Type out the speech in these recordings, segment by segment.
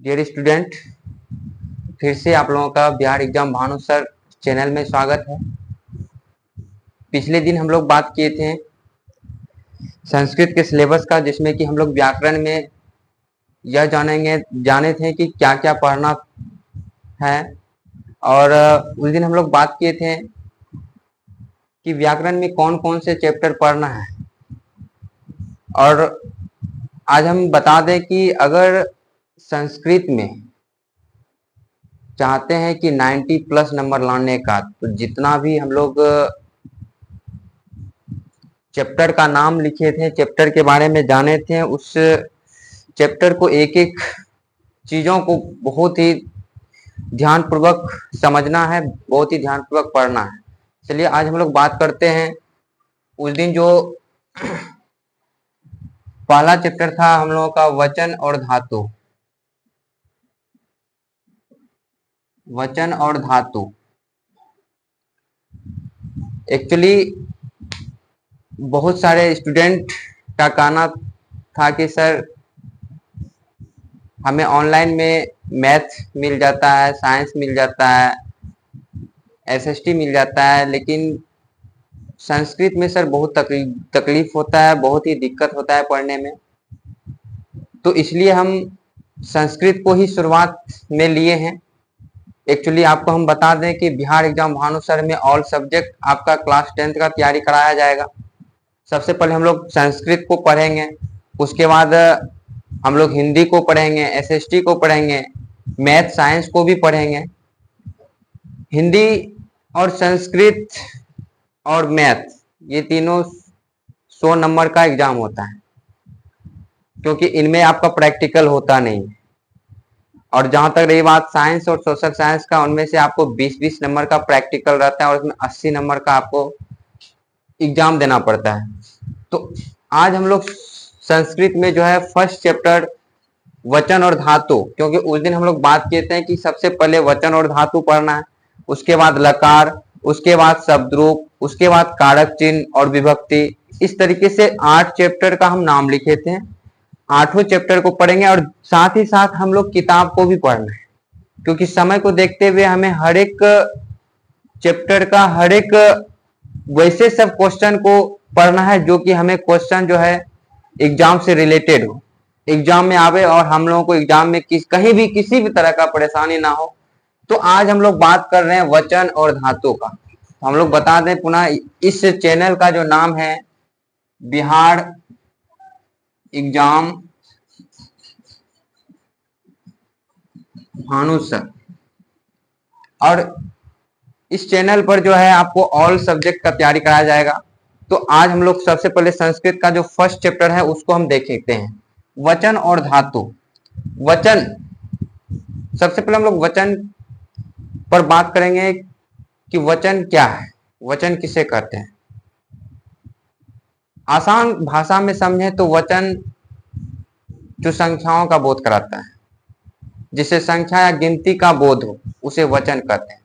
Dear student, फिर से आप लोगों का Bihar exam Bhanu sir channel में स्वागत है। पिछले दिन हम लोग बात किए थे संस्कृत के सिलेबस का, जिसमें कि हम लोग व्याकरण में यह जाने थे कि क्या क्या पढ़ना है। और उस दिन हम लोग बात किए थे कि व्याकरण में कौन कौन से चैप्टर पढ़ना है। और आज हम बता दें कि अगर संस्कृत में चाहते हैं कि 90 प्लस नंबर लाने का, तो जितना भी हम लोग चैप्टर का नाम लिखे थे, चैप्टर के बारे में जाने थे, उस चैप्टर को एक एक चीजों को बहुत ही ध्यानपूर्वक समझना है, बहुत ही ध्यानपूर्वक पढ़ना है। चलिए आज हम लोग बात करते हैं। उस दिन जो पहला चैप्टर था हम लोगों का वचन और धातु। वचन और धातु एक्चुअली बहुत सारे स्टूडेंट का कहना था कि सर हमें ऑनलाइन में मैथ मिल जाता है, साइंस मिल जाता है, एसएसटी मिल जाता है, लेकिन संस्कृत में सर बहुत तकलीफ होता है, बहुत ही दिक्कत होता है पढ़ने में। तो इसलिए हम संस्कृत को ही शुरुआत में लिए हैं। एक्चुअली आपको हम बता दें कि बिहार एग्जाम भानु सर में ऑल सब्जेक्ट आपका क्लास 10th का तैयारी कराया जाएगा। सबसे पहले हम लोग संस्कृत को पढ़ेंगे, उसके बाद हम लोग हिंदी को पढ़ेंगे, एसएसटी को पढ़ेंगे, मैथ साइंस को भी पढ़ेंगे। हिंदी और संस्कृत और मैथ ये तीनों 100 नंबर का एग्जाम होता है, क्योंकि इनमें आपका प्रैक्टिकल होता नहीं। और जहां तक रही बात साइंस और सोशल साइंस का, उनमें से आपको 20-20 नंबर का प्रैक्टिकल रहता है और उसमें 80 नंबर का आपको एग्जाम देना पड़ता है। तो आज हम लोग संस्कृत में जो है फर्स्ट चैप्टर वचन और धातु, क्योंकि उस दिन हम लोग बात किए थे कि सबसे पहले वचन और धातु पढ़ना है, उसके बाद लकार, उसके बाद शब्द रूप, उसके बाद कारक चिन्ह और विभक्ति। इस तरीके से 8 चैप्टर का हम नाम लिखे थे। 8वें चैप्टर को पढ़ेंगे और साथ ही साथ हम लोग किताब को भी पढ़ना है, क्योंकि समय को देखते हुए हमें हर एक चैप्टर का हर एक वैसे सब क्वेश्चन को पढ़ना है जो कि हमें क्वेश्चन जो है एग्जाम से रिलेटेड हो, एग्जाम में आवे और हम लोगों को एग्जाम में कहीं भी किसी भी तरह का परेशानी ना हो। तो आज हम लोग बात कर रहे हैं वचन और धातु का। तो हम लोग बता दें पुनः, इस चैनल का जो नाम है बिहार एग्जाम भानु सर, और इस चैनल पर जो है आपको ऑल सब्जेक्ट का तैयारी कराया जाएगा। तो आज हम लोग सबसे पहले संस्कृत का जो फर्स्ट चैप्टर है उसको हम देखते हैं, वचन और धातु। वचन, सबसे पहले हम लोग वचन पर बात करेंगे कि वचन क्या है, वचन किसे कहते हैं। आसान भाषा में समझे तो वचन जो संख्याओं का बोध कराता है, जिसे संख्या या गिनती का बोध हो, उसे वचन कहते हैं।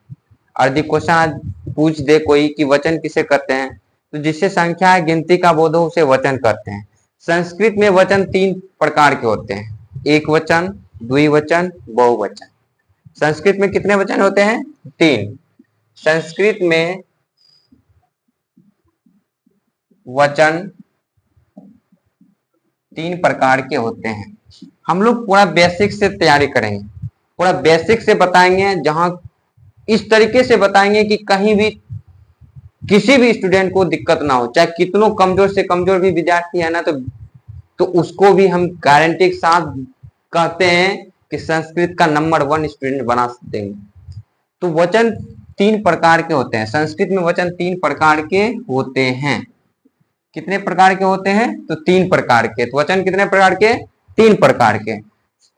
और यदि क्वेश्चन पूछ दे कोई कि वचन किसे कहते हैं, तो जिससे संख्या या गिनती का बोध हो उसे वचन कहते हैं। संस्कृत में वचन 3 प्रकार के होते हैं, एक वचन, द्विवचन, बहुवचन। संस्कृत में कितने वचन होते हैं? 3। संस्कृत में वचन 3 प्रकार के होते हैं। हम लोग पूरा बेसिक से तैयारी करेंगे, पूरा बेसिक से बताएंगे, जहां इस तरीके से बताएंगे कि कहीं भी किसी भी स्टूडेंट को दिक्कत ना हो, चाहे कितनों कमजोर से कमजोर भी विद्यार्थी है ना, तो उसको भी हम गारंटी के साथ कहते हैं कि संस्कृत का नंबर 1 स्टूडेंट बना देंगे। तो वचन 3 प्रकार के होते हैं। संस्कृत में वचन 3 प्रकार के होते हैं। कितने प्रकार के होते हैं? तो 3 प्रकार के। तो वचन कितने प्रकार के? 3 प्रकार के।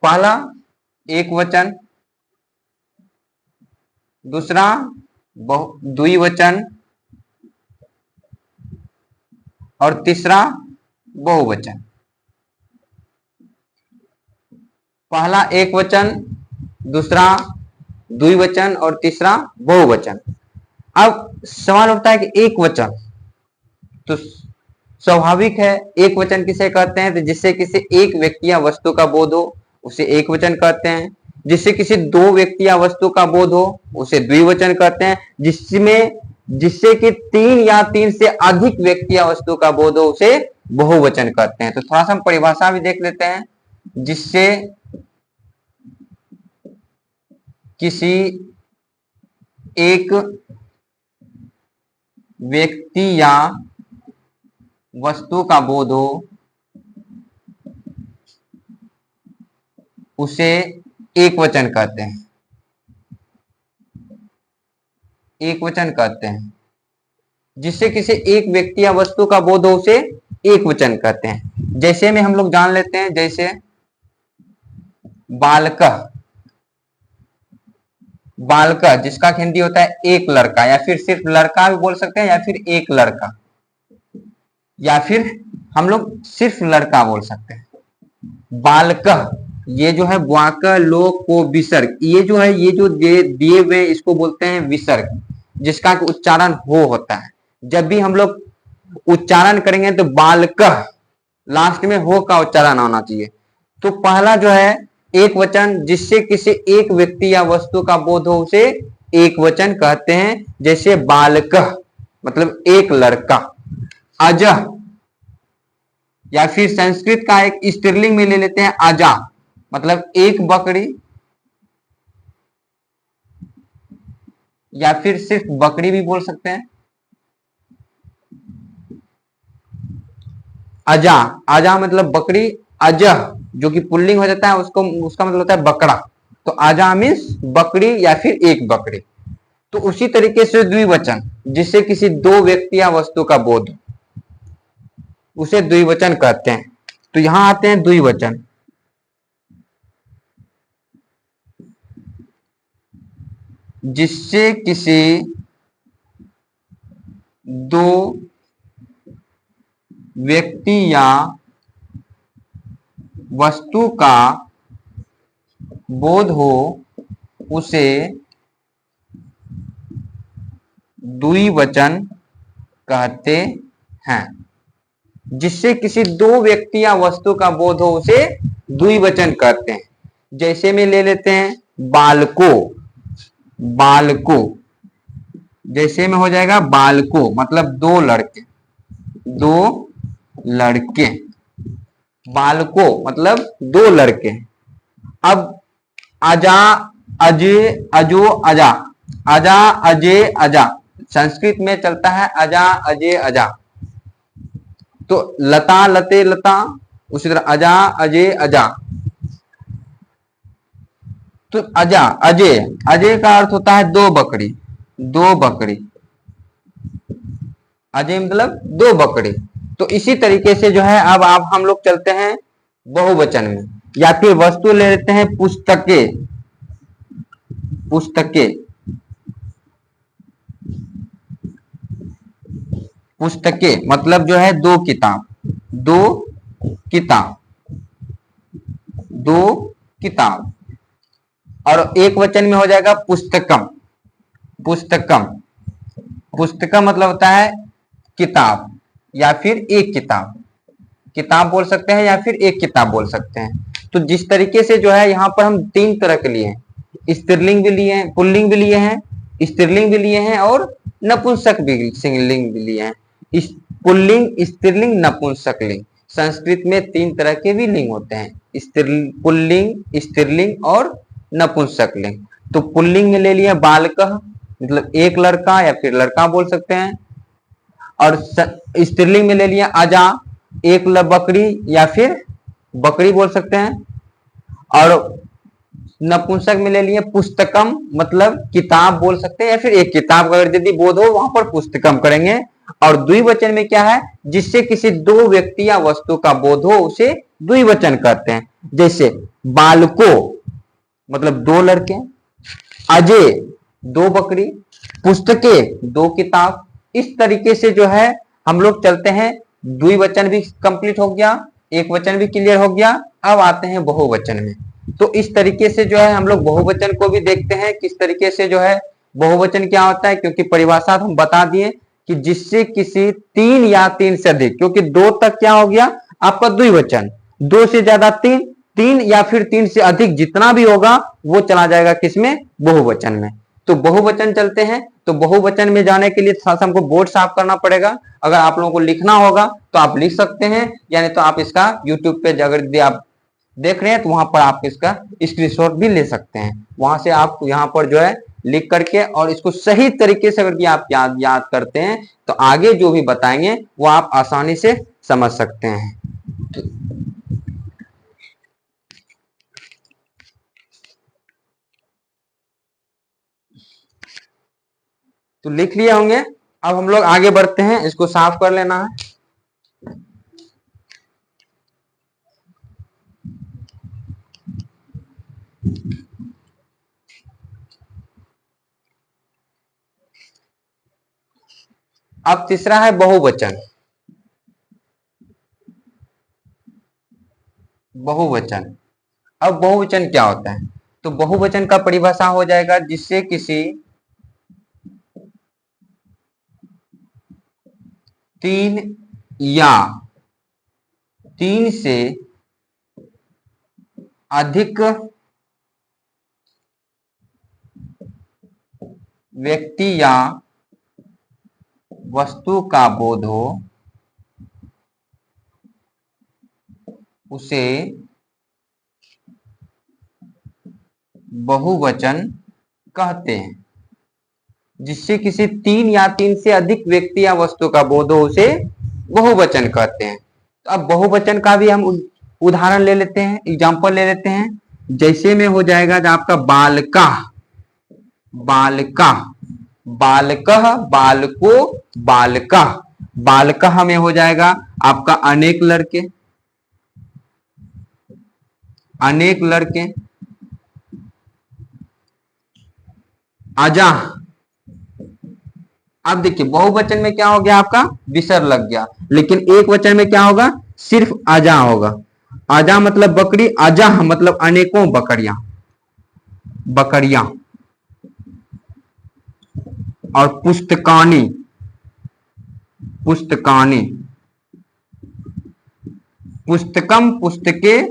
पहला एक वचन, दूसरा द्विवचन और तीसरा बहुवचन। पहला एक वचन, दूसरा द्विवचन और तीसरा बहुवचन। अब सवाल उठता है कि एक वचन, तो स्वाभाविक है एक वचन किसे कहते हैं? तो जिससे किसी एक व्यक्ति या वस्तु का बोध हो उसे एक वचन कहते हैं। जिससे किसी दो व्यक्ति या वस्तु का बोध हो उसे द्विवचन कहते हैं। जिससे कि तीन या तीन से अधिक व्यक्ति या वस्तु का बोध हो उसे बहुवचन कहते हैं। तो थोड़ा सा हम परिभाषा भी देख लेते हैं। जिससे किसी एक व्यक्ति या वस्तु का बोध हो उसे एक वचन कहते हैं। एक वचन कहते हैं। जिससे किसी एक व्यक्ति या वस्तु का बोध हो उसे एक वचन कहते हैं। जैसे में हम लोग जान लेते हैं, जैसे बालकः, बालकः जिसका हिंदी होता है एक लड़का, या फिर सिर्फ लड़का भी बोल सकते हैं, या फिर एक लड़का, या फिर हम लोग सिर्फ लड़का बोल सकते हैं। बालकः ये जो है वाक लोक को विसर्ग, ये जो है ये जो दिए हुए इसको बोलते हैं विसर्ग, जिसका उच्चारण हो होता है। जब भी हम लोग उच्चारण करेंगे तो बालकः लास्ट में हो का उच्चारण आना चाहिए। तो पहला जो है एक वचन, जिससे किसी एक व्यक्ति या वस्तु का बोध हो उसे एक वचन कहते हैं। जैसे बालकः मतलब एक लड़का, अजः या फिर संस्कृत का एक स्त्रीलिंग में ले लेते हैं अजा, मतलब एक बकरी, या फिर सिर्फ बकरी भी बोल सकते हैं। अजा, अजा मतलब बकरी, अजह जो कि पुल्लिंग हो जाता है उसको, उसका मतलब होता है बकरा। तो अजा मीन्स बकरी या फिर एक बकरी। तो उसी तरीके से द्विवचन, जिससे किसी दो व्यक्ति या वस्तु का बोध उसे द्विवचन कहते हैं। तो यहां आते हैं द्विवचन। जिससे किसी दो व्यक्ति या वस्तु का बोध हो उसे द्विवचन कहते हैं। जिससे किसी दो व्यक्ति या वस्तु का बोध हो उसे द्विवचन कहते हैं। जैसे में ले लेते हैं बालको, बालको जैसे में हो जाएगा बालको मतलब दो लड़के, दो लड़के, बालको मतलब दो लड़के। अब अजा, अजे, अजो, अजा, अजा, अजे, अजा, संस्कृत में चलता है अजा, अजे, अजा। तो लता, लते, लता, उसी तरह अजा, अजे, अजा। तो अजा, अजे, अजे का अर्थ होता है दो बकरी, दो बकरी, अजय मतलब दो बकरी। तो इसी तरीके से जो है अब आप हम लोग चलते हैं बहुवचन में, या फिर वस्तु ले लेते हैं पुस्तकें, पुस्तकें, पुस्तकें मतलब जो है दो किताब, दो किताब, दो किताब। और एक वचन में हो जाएगा पुस्तकम, पुस्तकम, पुस्तकम मतलब होता है किताब या फिर एक किताब, किताब बोल सकते हैं या फिर एक किताब बोल सकते हैं। तो जिस तरीके से जो है यहाँ पर हम तीन तरह के लिए हैं, स्त्रीलिंग भी लिए हैं, पुल्लिंग भी लिए हैं, स्त्रीलिंग भी लिए हैं और नपुंसक भी लिंग भी लिए हैं। पुल्लिंग, स्त्रीलिंग, नपुंसक लिंग। संस्कृत में तीन तरह के भी लिंग होते हैं, पुल्लिंग, स्त्रीलिंग और नपुंसक लिंग। तो पुल्लिंग में ले लिया बालकः मतलब एक लड़का या फिर लड़का बोल सकते हैं, और स्त्रीलिंग में ले लिया अजा एक बकरी या फिर बकरी बोल सकते हैं, और नपुंसक में ले लिए पुस्तकम मतलब किताब बोल सकते हैं, या फिर एक किताब अगर यदि बोध हो वहां पर पुस्तकम करेंगे। और द्विवचन में क्या है, जिससे किसी दो व्यक्ति या वस्तु का बोध हो उसे द्विवचन कहते हैं। जैसे बालको मतलब दो लड़के, अजय दो बकरी, पुस्तकें दो किताब। इस तरीके से जो है हम लोग चलते हैं। द्विवचन भी कंप्लीट हो गया, एक वचन भी क्लियर हो गया। अब आते हैं बहुवचन में। तो इस तरीके से जो है हम लोग बहुवचन को भी देखते हैं, किस तरीके से जो है बहुवचन क्या होता है। क्योंकि परिभाषा हम बता दिए कि जिससे किसी तीन या तीन से अधिक, क्योंकि दो तक क्या हो गया आपका द्विवचन, दो से ज्यादा तीन तीन या फिर तीन से अधिक जितना भी होगा वो चला जाएगा किसमें, बहुवचन में। तो बहुवचन चलते हैं, तो बहुवचन में जाने के लिए थोड़ा सा हमको बोर्ड साफ करना पड़ेगा। अगर आप लोगों को लिखना होगा तो आप लिख सकते हैं, यानी तो आप इसका यूट्यूब पे अगर आप देख रहे हैं तो वहां पर आप इसका स्क्रीनशॉट भी ले सकते हैं। वहां से आप यहाँ पर जो है लिख करके और इसको सही तरीके से अगर आप याद करते हैं तो आगे जो भी बताएंगे वो आप आसानी से समझ सकते हैं। तो लिख लिए होंगे। अब हम लोग आगे बढ़ते हैं, इसको साफ कर लेना है। अब तीसरा है बहुवचन। बहुवचन, अब बहुवचन क्या होता है? तो बहुवचन का परिभाषा हो जाएगा जिससे किसी तीन या तीन से अधिक व्यक्ति या वस्तु का बोध हो उसे बहुवचन कहते हैं। जिससे किसी तीन या तीन से अधिक व्यक्ति या वस्तु का बोध हो उसे बहुवचन कहते हैं। तो अब बहुवचन का भी हम उदाहरण ले लेते हैं, एग्जाम्पल ले लेते हैं। जैसे में हो जाएगा आपका बालका, बालका, बालकः, बालको, बालका। बालकः में हो जाएगा आपका अनेक लड़के, अनेक लड़के। अजा, अब देखिए बहुवचन में क्या हो गया आपका विसर्ग लग गया, लेकिन एक वचन में क्या होगा, सिर्फ अजा होगा। अजा मतलब बकरी, अजा मतलब अनेकों बकरियां, बकरियां। और पुस्तकानी, पुस्तकानी, पुस्तकम पुस्तके,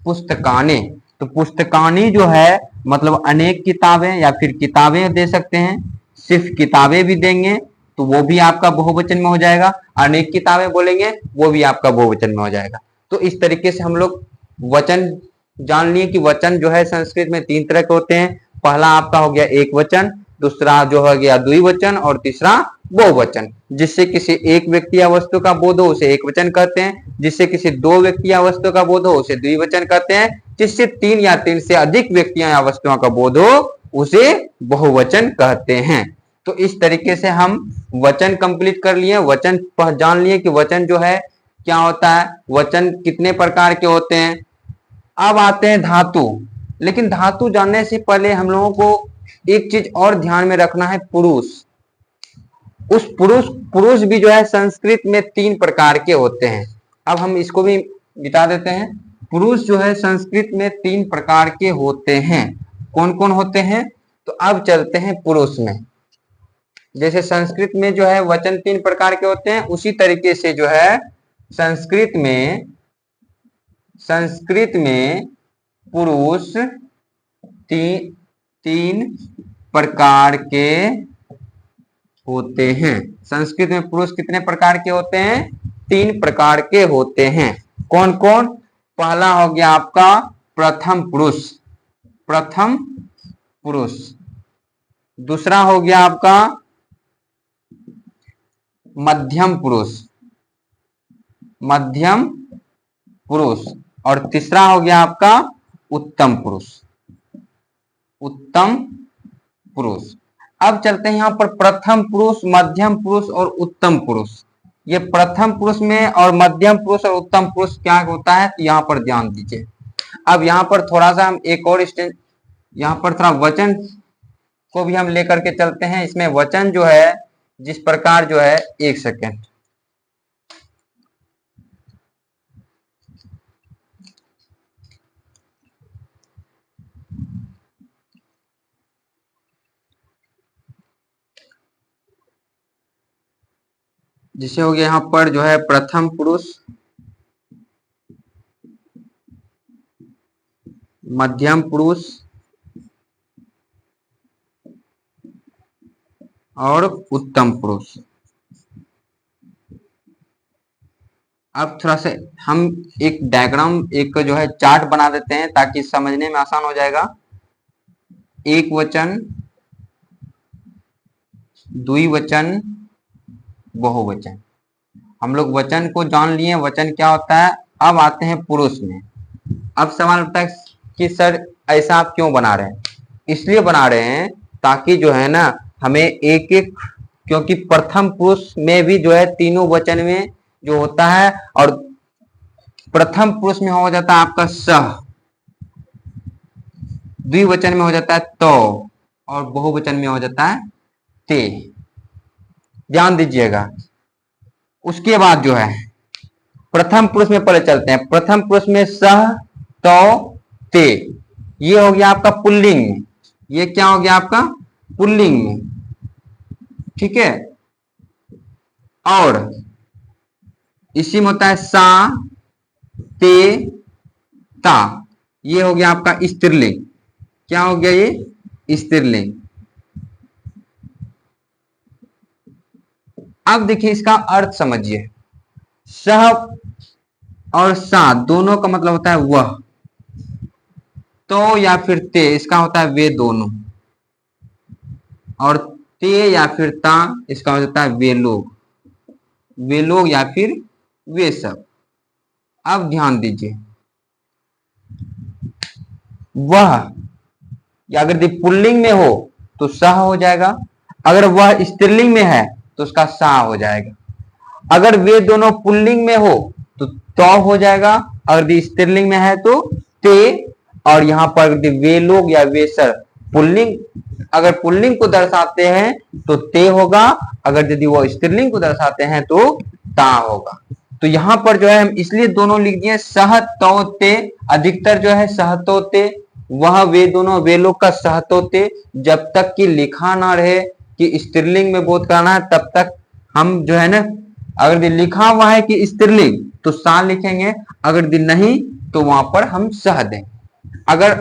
पुस्तकाने। तो पुस्तकानी जो है मतलब अनेक किताबें या फिर किताबें दे सकते हैं, सिर्फ किताबें भी देंगे तो वो भी आपका बहुवचन में हो जाएगा, अनेक किताबें बोलेंगे वो भी आपका बहुवचन में हो जाएगा। तो इस तरीके से हम लोग वचन जान लिए कि वचन जो है संस्कृत में तीन तरह के होते हैं। पहला आपका हो गया एक वचन, दूसरा जो हो गया द्विवचन और तीसरा बहुवचन। जिससे किसी एक व्यक्ति या वस्तु का बोध हो उसे एक वचन कहते हैं, जिससे किसी दो व्यक्ति या वस्तु का बोध हो उसे द्विवचन कहते हैं, जिससे तीन या तीन से अधिक व्यक्तियों या वस्तुओं का बोध हो उसे बहुवचन कहते हैं। तो इस तरीके से हम वचन कंप्लीट कर लिए, वचन पहचान लिए कि वचन जो है क्या होता है, वचन कितने प्रकार के होते हैं। अब आते हैं धातु। लेकिन धातु जानने से पहले हम लोगों को एक चीज और ध्यान में रखना है, पुरुष। उस पुरुष, पुरुष भी जो है संस्कृत में तीन प्रकार के होते हैं। अब हम इसको भी बता देते हैं। पुरुष जो है संस्कृत में तीन प्रकार के होते हैं। कौन कौन होते हैं? तो अब चलते हैं पुरुष में। जैसे संस्कृत में जो है वचन तीन प्रकार के होते हैं, उसी तरीके से जो है संस्कृत में, संस्कृत में पुरुष तीन प्रकार के होते हैं। संस्कृत में पुरुष कितने प्रकार के होते हैं? तीन प्रकार के होते हैं। कौन कौन? पहला हो गया आपका प्रथम पुरुष, प्रथम पुरुष। दूसरा हो गया आपका मध्यम पुरुष, मध्यम पुरुष। और तीसरा हो गया आपका उत्तम पुरुष, उत्तम पुरुष। अब चलते हैं यहां पर प्रथम पुरुष, मध्यम पुरुष और उत्तम पुरुष। ये प्रथम पुरुष में और मध्यम पुरुष और उत्तम पुरुष क्या होता है, तो यहां पर ध्यान दीजिए। अब यहां पर थोड़ा सा हम एक और स्टेज, यहां पर थोड़ा वचन को भी हम लेकर के चलते हैं। इसमें वचन जो है जिस प्रकार जो है, एक सेकेंड, जिसे हो गया यहां पर जो है प्रथम पुरुष, मध्यम पुरुष और उत्तम पुरुष। अब थोड़ा सा हम एक डायग्राम, एक जो है चार्ट बना देते हैं ताकि समझने में आसान हो जाएगा। एक वचन, द्विवचन, बहुवचन। हम लोग वचन को जान लिए, वचन क्या होता है। अब आते हैं पुरुष में। अब सवाल उठता है कि सर ऐसा आप क्यों बना रहे हैं। इसलिए बना रहे हैं ताकि जो है ना हमें एक एक, क्योंकि प्रथम पुरुष में भी जो है तीनों वचन में जो होता है, और प्रथम पुरुष में हो जाता है आपका सह, द्विवचन में हो जाता है तो, और बहुवचन में हो जाता है ते। ध्यान दीजिएगा। उसके बाद जो है प्रथम पुरुष में पहले चलते हैं। प्रथम पुरुष में सह, तो, ते, ये हो गया आपका पुल्लिंग में। ये क्या हो गया आपका पुल्लिंग में, ठीक है। और इसी में होता है सा, ते, ता, ये हो गया आपका स्त्रीलिंग। क्या हो गया ये स्त्रीलिंग। अब देखिए इसका अर्थ समझिए। सह और सा दोनों का मतलब होता है वह, तो या फिर ते इसका होता है वे दोनों, और ते या फिर ता इसका होता है वे लोग, वे लोग या फिर वे सब। अब ध्यान दीजिए, वह अगर पुल्लिंग में हो तो सह हो जाएगा, अगर वह स्त्रीलिंग में है तो उसका सा हो जाएगा। अगर वे दोनों पुल्लिंग में हो तो हो जाएगा, अगर स्त्रीलिंग में है तो ते, और यहाँ पर वे लोग या वे सर पुल्लिंग, अगर पुल्लिंग को दर्शाते हैं तो ते होगा, अगर यदि वो स्त्रीलिंग को दर्शाते हैं तो ता होगा। तो यहाँ पर जो है हम इसलिए दोनों लिख दिए सह तो ते। अधिकतर जो है सह तो ते, वह वे दोनों वे लोग का सह तो ते। जब तक कि लिखा ना रहे कि स्त्रीलिंग में बोध करना है तब तक हम जो है ना, अगर लिखा हुआ है कि स्त्रीलिंग तो सा लिखेंगे, अगर नहीं तो वहां पर हम सह देंगे। अगर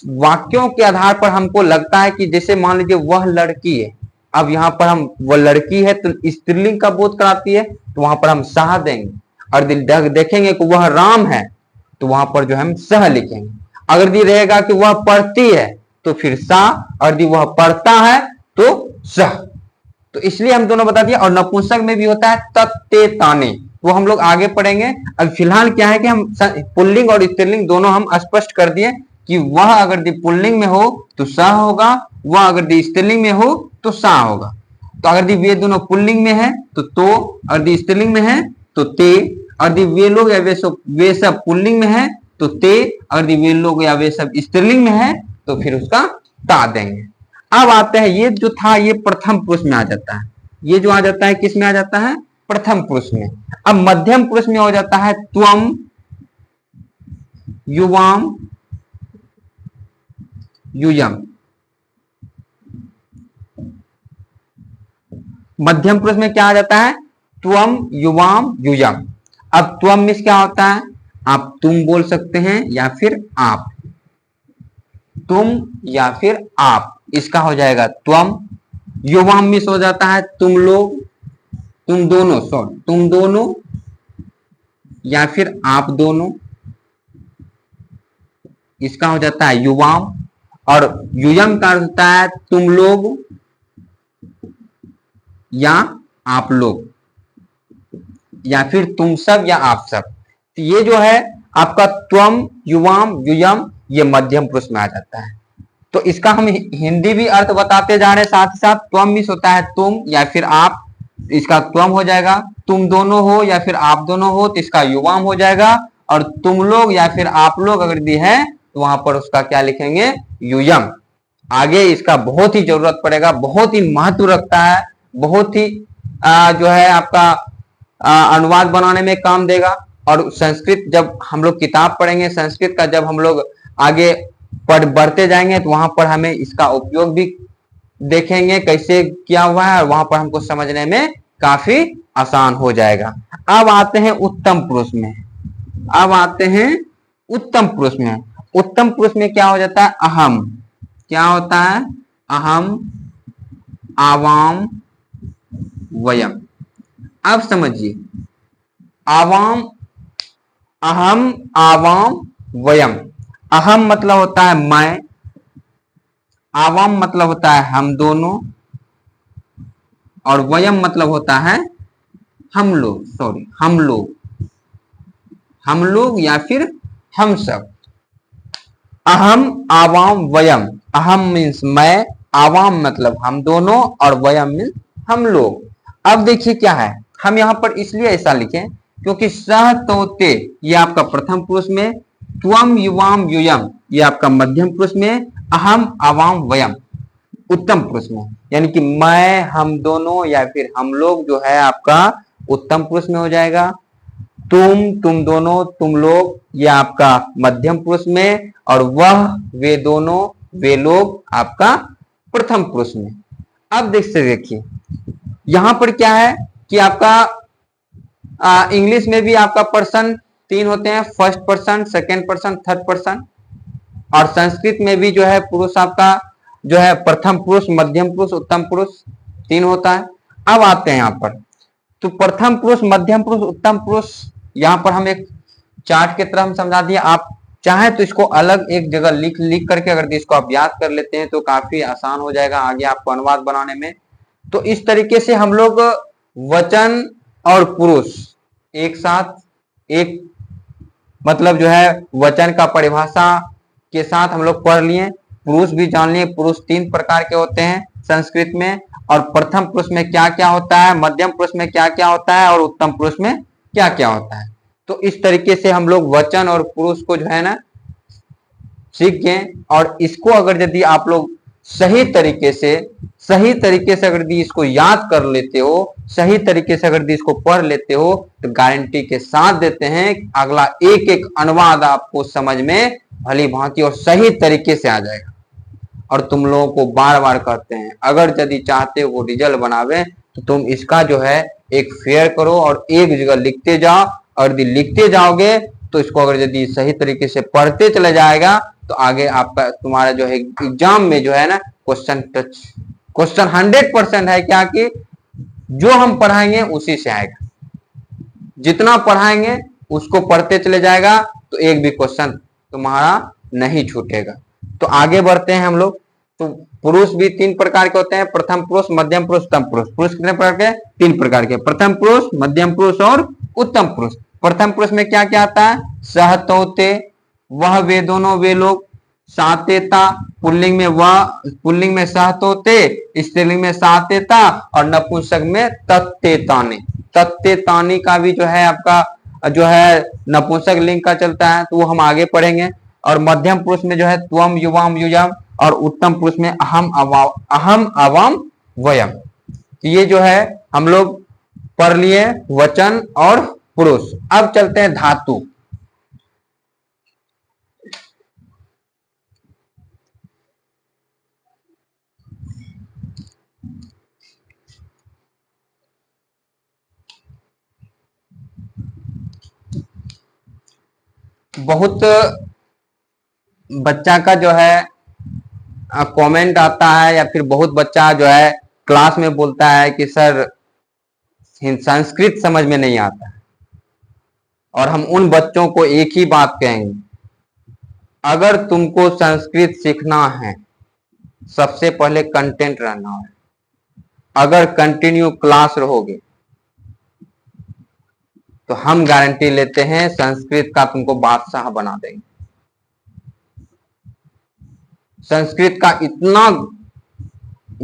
वाक्यों के आधार पर हमको लगता है कि जैसे मान लीजिए वह लड़की है, अब यहाँ पर हम वह लड़की है तो स्त्रीलिंग का बोध कराती है तो वहां पर हम सह देंगे। और देखेंगे कि वह राम है तो वहां पर जो हम सह लिखेंगे। अगर रहेगा कि वह पढ़ती है तो फिर सा, और वह पढ़ता है तो सह। तो इसलिए हम दोनों बता दिया। और नपुंसक में भी होता है तत्ते ताने, वो हम लोग आगे पढ़ेंगे। अब फिलहाल क्या है कि हम पुल्लिंग और स्त्रीलिंग दोनों हम स्पष्ट कर दिए कि वह अगर पुल्लिंग में हो तो सा होगा, वह अगर स्त्रीलिंग में हो तो सा होगा। तो अगर वे दोनों पुल्लिंग में है तो, अगर स्त्रीलिंग में है तो ते, और वे लोग या वे सब पुल्लिंग में है तो ते, अगर वे लोग या वे सब स्त्रीलिंग में है तो फिर उसका ता देंगे। अब आते हैं, ये जो था ये प्रथम पुरुष में आ जाता है। ये जो आ जाता है किस में आ जाता है, प्रथम पुरुष में। अब मध्यम पुरुष में हो जाता है त्वम, युवाम, युयम। मध्यम पुरुष में क्या आ जाता है, त्वम, युवाम, युयम। अब त्वम में क्या होता है, आप तुम बोल सकते हैं या फिर आप, तुम या फिर आप, इसका हो जाएगा त्वम। युवाम मिस हो जाता है तुम लोग, तुम दोनों, सॉरी तुम दोनों या फिर आप दोनों, इसका हो जाता है युवाम। और युयम का होता है तुम लोग या आप लोग, या फिर तुम सब या आप सब। तो ये जो है आपका त्वम, युवाम, युयम, ये मध्यम पुरुष में आ जाता है। तो इसका हम हिंदी भी अर्थ बताते जा रहे हैं साथ ही साथ। त्वम मिस होता है तुम या फिर आप, इसका त्वम हो जाएगा। तुम दोनों हो या फिर आप दोनों हो तो इसका युवाम हो जाएगा। और तुम लोग या फिर आप लोग अगर दी है तो वहां पर उसका क्या लिखेंगे, युयम। आगे इसका बहुत ही जरूरत पड़ेगा, बहुत ही महत्व रखता है, बहुत ही जो है आपका अनुवाद बनाने में काम देगा। और संस्कृत जब हम लोग किताब पढ़ेंगे संस्कृत का, जब हम लोग आगे बढ़ते जाएंगे तो वहां पर हमें इसका उपयोग भी देखेंगे कैसे किया हुआ है, और वहां पर हमको समझने में काफी आसान हो जाएगा। अब आते हैं उत्तम पुरुष में। अब आते हैं उत्तम पुरुष में। उत्तम पुरुष में क्या हो जाता है, अहम, क्या होता है, अहम, आवाम, वयम। अब समझिए, आवाम, अहम, आवाम, वयम। अहम मतलब होता है मैं, आवाम मतलब होता है हम दोनों, और वयम मतलब होता है हम लोग, सॉरी हम लोग, हम लोग या फिर हम सब। अहम, आवाम, वयम। अहम मीन्स मैं, आवाम मतलब हम दोनों, और वयम मीन्स हम लोग। अब देखिए क्या है, हम यहाँ पर इसलिए ऐसा लिखें क्योंकि सह तोते ये आपका प्रथम पुरुष में, त्वम, युवाम, युयम ये आपका मध्यम पुरुष में, अहम, आवाम, वयम उत्तम पुरुष में। यानी कि मैं, हम दोनों या फिर हम लोग जो है आपका उत्तम पुरुष में हो जाएगा। तुम दोनों, तुम लोग ये आपका मध्यम पुरुष में, और वह, वे दोनों, वे लोग आपका प्रथम पुरुष में। अब देखिए यहां पर क्या है कि आपका इंग्लिश में भी आपका पर्सन तीन होते हैं, first person, second person, third person. और संस्कृत में भी जो है पुरुष आपका जो है प्रथम पुरुष, मध्यम पुरुष, उत्तम पुरुष तीन होता है। अब आते हैं यहाँ पर, तो प्रथम पुरुष, मध्यम पुरुष, उत्तम पुरुष यहाँ पर हम एक चार्ट की तरह हम समझा दिए। आप चाहे तो इसको अलग एक जगह लिख लिख करके अगर इसको आप याद कर लेते हैं तो काफी आसान हो जाएगा आगे आपको अनुवाद बनाने में। तो इस तरीके से हम लोग वचन और पुरुष एक साथ, एक मतलब जो है वचन का परिभाषा के साथ हम लोग पढ़ लिए, पुरुष भी जान लिए। पुरुष तीन प्रकार के होते हैं संस्कृत में, और प्रथम पुरुष में क्या क्या होता है, मध्यम पुरुष में क्या क्या होता है, और उत्तम पुरुष में क्या क्या होता है। तो इस तरीके से हम लोग वचन और पुरुष को जो है ना सीख गए। और इसको अगर यदि आप लोग सही तरीके से अगर यदि इसको याद कर लेते हो, सही तरीके से अगर यदि इसको पढ़ लेते हो, तो गारंटी के साथ देते हैं अगला एक एक अनुवाद आपको समझ में भली भांति और सही तरीके से आ जाएगा। और तुम लोगों को बार बार कहते हैं, अगर यदि चाहते हो वो रिजल्ट बनावे तो तुम इसका जो है एक फेयर करो और एक जगह लिखते जाओ। और यदि लिखते जाओगे तो इसको अगर यदि सही तरीके से पढ़ते चले जाएगा तो आगे आपका तुम्हारा जो है एग्जाम में जो है ना क्वेश्चन 100% है क्या कि जो हम पढ़ाएंगे उसी से आएगा। जितना पढ़ाएंगे उसको पढ़ते चले जाएगा तो एक भी क्वेश्चन तुम्हारा नहीं छूटेगा। तो आगे बढ़ते हैं हम लोग। तो पुरुष भी तीन प्रकार के होते हैं, प्रथम पुरुष, मध्यम पुरुष, उत्तम पुरुष। पुरुष कितने प्रकार के, तीन प्रकार के, प्रथम पुरुष, मध्यम पुरुष और उत्तम पुरुष। प्रथम पुरुष में क्या क्या आता है, सहतोते, वह, वे दोनों, वे लोग। सातेता, पुल्लिंग में वह, पुल्लिंग में सहतोते, स्त्रीलिंग में सातेता, और नपुंसक में तत्तेताने। तत्तेतानी का भी जो है आपका जो है नपुंसक लिंग का चलता है, तो वो हम आगे पढ़ेंगे। और मध्यम पुरुष में जो है त्वम, युवाम, युयम, और उत्तम पुरुष में अहम, आवाम, वयम। ये जो है हम लोग पढ़ लिए वचन और पुरुष। अब चलते हैं धातु। बहुत बच्चा का जो है कमेंट आता है, या फिर बहुत बच्चा जो है क्लास में बोलता है कि सर संस्कृत समझ में नहीं आता है। और हम उन बच्चों को एक ही बात कहेंगे, अगर तुमको संस्कृत सीखना है सबसे पहले कंटेंट रहना है। अगर कंटिन्यू क्लास रहोगे तो हम गारंटी लेते हैं संस्कृत का तुमको बादशाह बना देंगे। संस्कृत का इतना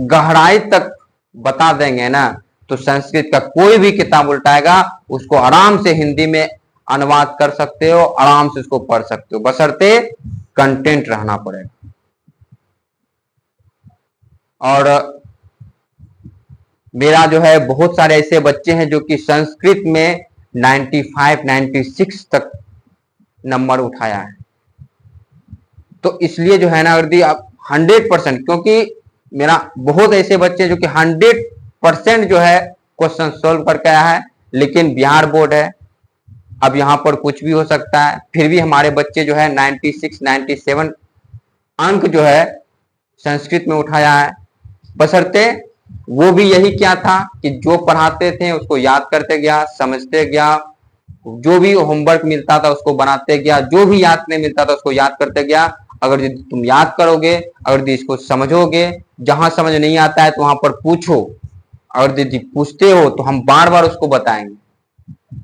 गहराई तक बता देंगे ना, तो संस्कृत का कोई भी किताब उल्टाएगा उसको आराम से हिंदी में अनुवाद कर सकते हो, आराम से उसको पढ़ सकते हो, बशर्ते कंटेंट रहना पड़ेगा। और मेरा जो है बहुत सारे ऐसे बच्चे हैं जो कि संस्कृत में 95, 96 तक नंबर उठाया है। तो इसलिए जो है ना यदि आप 100%, क्योंकि मेरा बहुत ऐसे बच्चे जो कि 100% जो है क्वेश्चन सोल्व करके आया है, लेकिन बिहार बोर्ड है, अब यहाँ पर कुछ भी हो सकता है, फिर भी हमारे बच्चे जो है 96 97 अंक जो है संस्कृत में उठाया है। बशर्ते वो भी यही क्या था कि जो पढ़ाते थे उसको याद करते गया, समझते गया, जो भी होमवर्क मिलता था उसको बनाते गया, जो भी याद नहीं मिलता था उसको याद करते गया। अगर यदि तुम याद करोगे, अगर यदि इसको समझोगे, जहां समझ नहीं आता है तो वहां पर पूछो, अगर यदि पूछते हो तो हम बार बार उसको बताएंगे,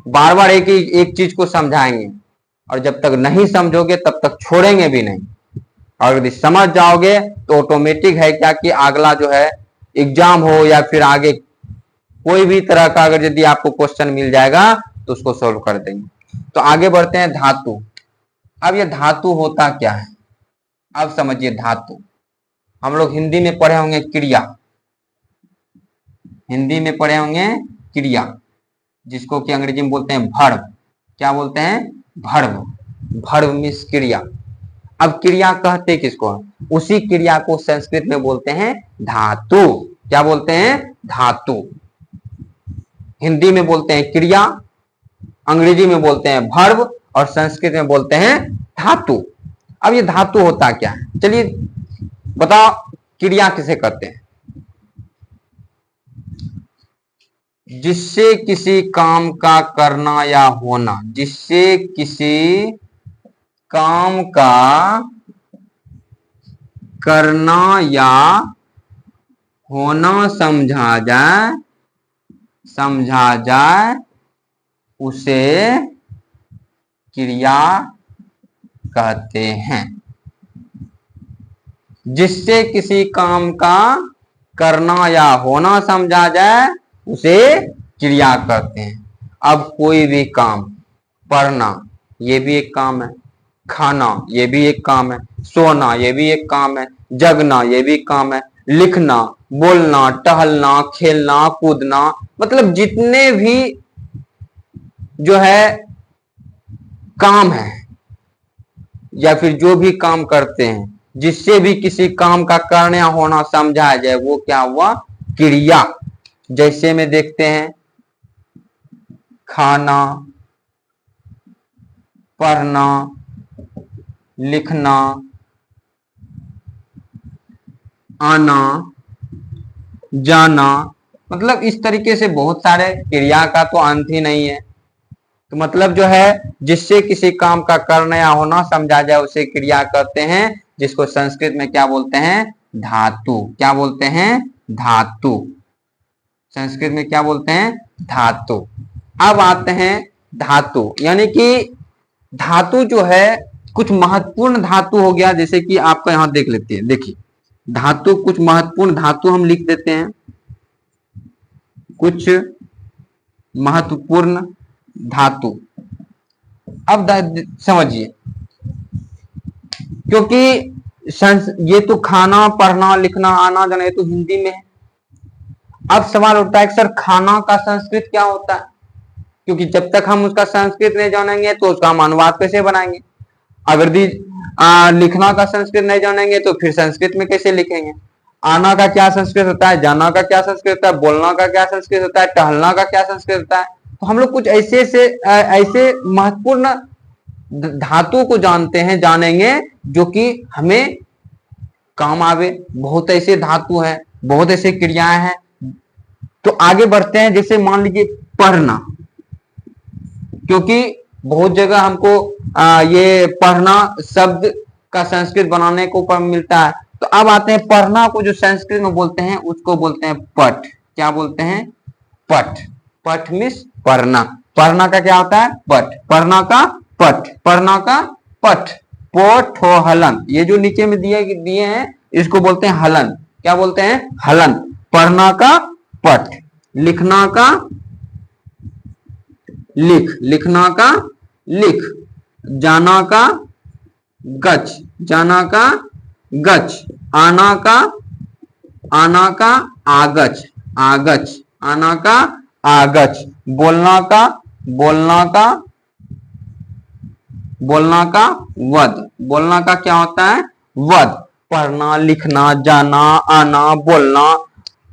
बार बार एक चीज को समझाएंगे, और जब तक नहीं समझोगे तब तक छोड़ेंगे भी नहीं। और यदि समझ जाओगे तो ऑटोमेटिक है क्या कि अगला जो है एग्जाम हो या फिर आगे कोई भी तरह का अगर यदि आपको क्वेश्चन मिल जाएगा तो उसको सोल्व कर देंगे। तो आगे बढ़ते हैं धातु। अब ये धातु होता क्या है, अब समझिए। धातु हम लोग हिंदी में पढ़े होंगे क्रिया, हिंदी में पढ़े होंगे क्रिया, जिसको कि अंग्रेजी में बोलते हैं वर्ब। क्या बोलते हैं? वर्ब। वर्ब मीन्स क्रिया। अब क्रिया कहते किसको? उसी क्रिया को संस्कृत में बोलते हैं धातु। क्या बोलते हैं? धातु। हिंदी में बोलते हैं क्रिया, अंग्रेजी में बोलते हैं वर्ब, और संस्कृत में बोलते हैं धातु। अब ये धातु होता क्या है, चलिए बताओ। क्रिया किसे कहते हैं? जिससे किसी काम का करना या होना, जिससे किसी काम का करना या होना समझा जाए उसे क्रिया कहते हैं। जिससे किसी काम का करना या होना समझा जाए उसे क्रिया कहते हैं। अब कोई भी काम, पढ़ना ये भी एक काम है, खाना ये भी एक काम है, सोना ये भी एक काम है, जगना ये भी काम है, लिखना, बोलना, टहलना, खेलना, कूदना, मतलब जितने भी जो है काम है या फिर जो भी काम करते हैं, जिससे भी किसी काम का करना या होना समझा जाए वो क्या हुआ? क्रिया। जैसे में देखते हैं खाना, पढ़ना, लिखना, आना, जाना, मतलब इस तरीके से बहुत सारे क्रिया का तो अंत ही नहीं है। तो मतलब जो है जिससे किसी काम का करना या होना समझा जाए उसे क्रिया कहते हैं, जिसको संस्कृत में क्या बोलते हैं? धातु। क्या बोलते हैं? धातु। संस्कृत में क्या बोलते हैं? धातु। अब आते हैं धातु, यानी कि धातु जो है कुछ महत्वपूर्ण धातु हो गया, जैसे कि आपका यहां देख लेते हैं। देखिए धातु, कुछ महत्वपूर्ण धातु हम लिख देते हैं, कुछ महत्वपूर्ण धातु। अब समझिए, क्योंकि ये तो खाना, पढ़ना, लिखना, आना जाना ये तो हिंदी में है। अब सवाल उठता है कि सर खाना का संस्कृत क्या होता है, क्योंकि जब तक हम उसका संस्कृत नहीं जानेंगे तो उसका हम अनुवाद कैसे बनाएंगे। अगर लिखना का संस्कृत नहीं जानेंगे तो फिर संस्कृत में कैसे लिखेंगे। आना का क्या संस्कृत होता है, जाना का क्या संस्कृत होता है, बोलना का क्या संस्कृत होता है, टहलना का क्या संस्कृत होता है। तो हम लोग कुछ ऐसे महत्वपूर्ण धातु को जानेंगे जो कि हमें काम आवे। बहुत ऐसे धातु हैं, बहुत ऐसे क्रियाएं हैं। तो आगे बढ़ते हैं, जैसे मान लीजिए पढ़ना, क्योंकि बहुत जगह हमको ये पढ़ना शब्द का संस्कृत बनाने को ऊपर मिलता है। तो अब आते हैं पढ़ना को जो संस्कृत में बोलते हैं उसको बोलते हैं पठ। क्या बोलते हैं? पठ। पठ मीन्स पढ़ना। पढ़ना का क्या होता है? पठ। पढ़ना का पठ। पढ़ना का पठ। पोठ हो हलन, ये जो नीचे में दिए हैं इसको बोलते हैं हलन। क्या बोलते हैं? हलन। पढ़ना का पठ, लिखना का लिख, लिखना का लिख, जाना का गच, जाना का गच, आना का आगच, आगच, आना का आगच, बोलना का वद। बोलना का क्या होता है? वद। पढ़ना, लिखना, जाना, आना, बोलना,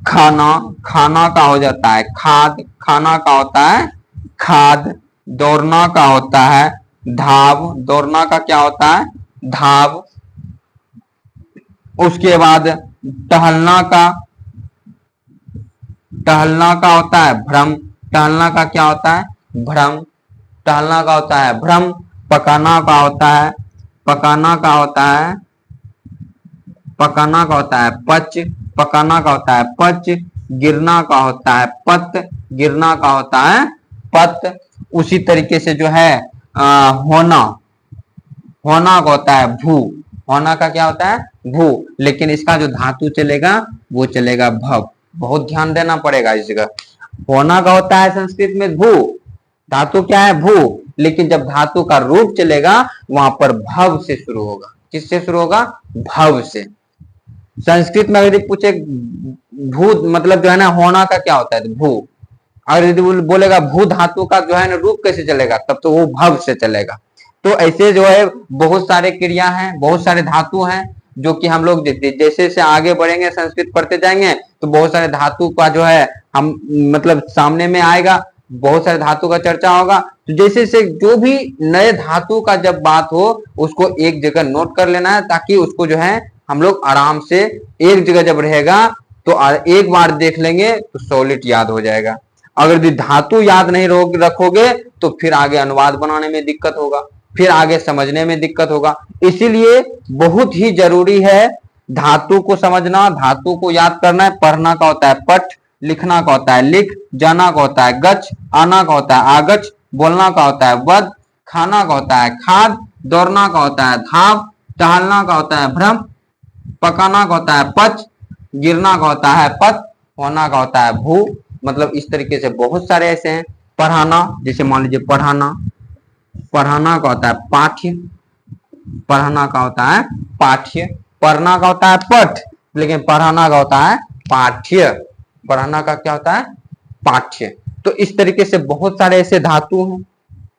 खाना, खाना का हो जाता है खाद, खाना का होता है खाद, दौड़ना का होता है धाव, दौड़ना का क्या होता है धाव। उसके बाद टहलना का, टहलना का होता है भ्रम, टहलना का क्या होता है भ्रम, टहलना का होता है भ्रम। पकाना का होता है, पकाना का होता है, पकाना का होता है पच, पकाना का होता है पच। गिरना का होता है पत, गिरना का होता है पत। उसी तरीके से जो है होना, होना का होता है भू, होना का क्या होता है भू, लेकिन इसका जो धातु चलेगा वो चलेगा भव। बहुत ध्यान देना पड़ेगा इस जगह। होना का होता है संस्कृत में भू, धातु क्या है भू, लेकिन जब धातु का रूप चलेगा वहां पर भव से शुरू होगा। किससे शुरू होगा भव से। संस्कृत में अगर पूछे भू मतलब जो है ना होना का क्या होता है भू, अगर यदि बोलेगा भू धातु का जो है ना रूप कैसे चलेगा, तब तो वो भव से चलेगा। तो ऐसे जो है बहुत सारे क्रिया हैं, बहुत सारे धातु हैं जो कि हम लोग जैसे जैसे आगे बढ़ेंगे संस्कृत पढ़ते जाएंगे तो बहुत सारे धातु का जो है हम मतलब सामने में आएगा, बहुत सारे धातु का चर्चा होगा। तो जैसे से जो भी नए धातु का जब बात हो उसको एक जगह नोट कर लेना है, ताकि उसको जो है हम लोग आराम से एक जगह जब रहेगा तो एक बार देख लेंगे तो सॉलिड याद हो जाएगा। अगर धातु याद नहीं रखोगे तो फिर आगे अनुवाद बनाने में दिक्कत होगा, फिर आगे समझने में दिक्कत होगा। इसीलिए बहुत ही जरूरी है धातु को समझना, धातु को याद करना है। पढ़ना का होता है पठ, लिखना का होता है लिख, जाना का होता है गच, आना का होता है आगच, बोलना का होता है वद, खाना का होता है खाद, दौड़ना का होता है धाव, टहलना का होता है भ्रम, पकाना का होता है पच, गिरना का होता है पत, होना का होता है भू। मतलब इस तरीके से बहुत सारे ऐसे हैं। पढ़ाना, जैसे मान लीजिए पढ़ाना, पढ़ाना का होता है पाठ्य, पढ़ाना का होता है पाठ्य। पढ़ना का होता है पठ, लेकिन पढ़ाना का होता है पाठ्य, पढ़ाना का क्या होता है पाठ्य। तो इस तरीके से बहुत सारे ऐसे धातु हैं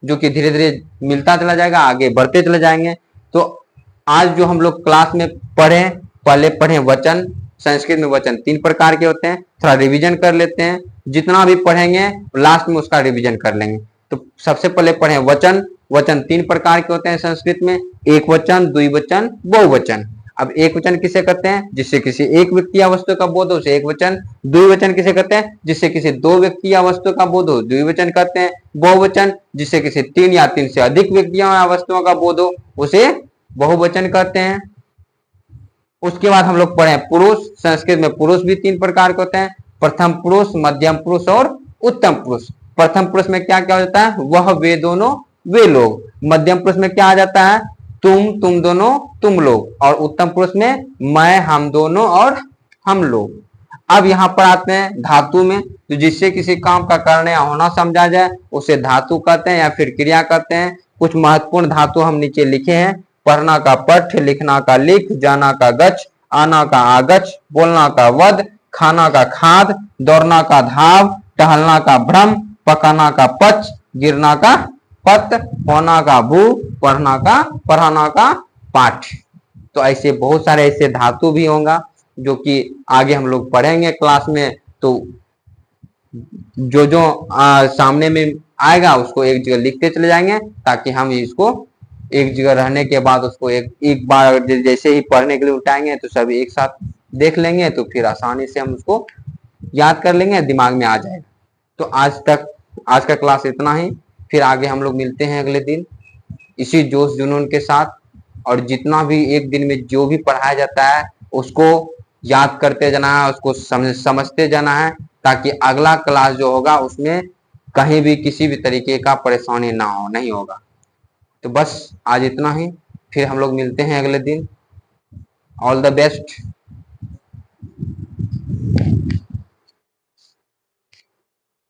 जो कि धीरे धीरे मिलता चला जाएगा, आगे बढ़ते चले जाएंगे। तो आज जो हम लोग क्लास में पढ़े, पहले पढ़े वचन। संस्कृत में वचन 3 प्रकार के होते हैं, थोड़ा रिवीजन कर लेते हैं। जितना भी पढ़ेंगे लास्ट में उसका रिवीजन कर लेंगे। तो सबसे पहले पढ़े वचन। वचन 3 प्रकार के होते हैं संस्कृत में, एक वचन, द्विवचन, बहुवचन। अब एक वचन किसे कहते हैं, जिससे किसी एक व्यक्ति या वस्तु का बोध हो उसे एक वचन। द्विवचन किसे कहते हैं, जिससे किसी 2 व्यक्ति या वस्तु का बोध हो द्विवचन कहते हैं। बहुवचन जिससे किसी 3 या 3 से अधिक व्यक्तियों या वस्तुओं का बोध हो उसे बहुवचन कहते हैं। उसके बाद हम लोग पढ़े पुरुष। संस्कृत में पुरुष भी 3 प्रकार के होते हैं, प्रथम पुरुष, मध्यम पुरुष और उत्तम पुरुष। प्रथम पुरुष में क्या क्या होता है, वह, वे दोनों, वे लोग। मध्यम पुरुष में क्या आ जाता है, तुम दोनों, तुम लोग। और उत्तम पुरुष में मैं, हम दोनों और हम लोग। अब यहाँ पर आते हैं धातु में। तो जिससे किसी काम का करने या होना समझा जाए उसे धातु कहते हैं या फिर क्रिया कहते हैं। कुछ महत्वपूर्ण धातु हम नीचे लिखे हैं। पढ़ना का पठ, लिखना का लिख, जाना का गच, आना का आगच, बोलना का वद, खाना का खाद, दौड़ना का धाव, टहलना का भ्रम, पकाना का पच, गिरना का पत, होना का भू, पढ़ाना का पाठ। तो ऐसे बहुत सारे ऐसे धातु भी होगा जो कि आगे हम लोग पढ़ेंगे क्लास में। तो जो सामने में आएगा उसको एक जगह लिखते चले जाएंगे, ताकि हम इसको एक जगह रहने के बाद उसको एक बार जैसे ही पढ़ने के लिए उठाएंगे तो सभी एक साथ देख लेंगे, तो फिर आसानी से हम उसको याद कर लेंगे, दिमाग में आ जाएगा। तो आज का क्लास इतना ही। फिर आगे हम लोग मिलते हैं अगले दिन इसी जोश जुनून के साथ। और जितना भी एक दिन में जो भी पढ़ाया जाता है उसको याद करते जाना है, उसको समझते जाना है, ताकि अगला क्लास जो होगा उसमें कहीं भी किसी भी तरीके का परेशानी नहीं होगा। तो बस आज इतना ही, फिर हम लोग मिलते हैं अगले दिन। All the best.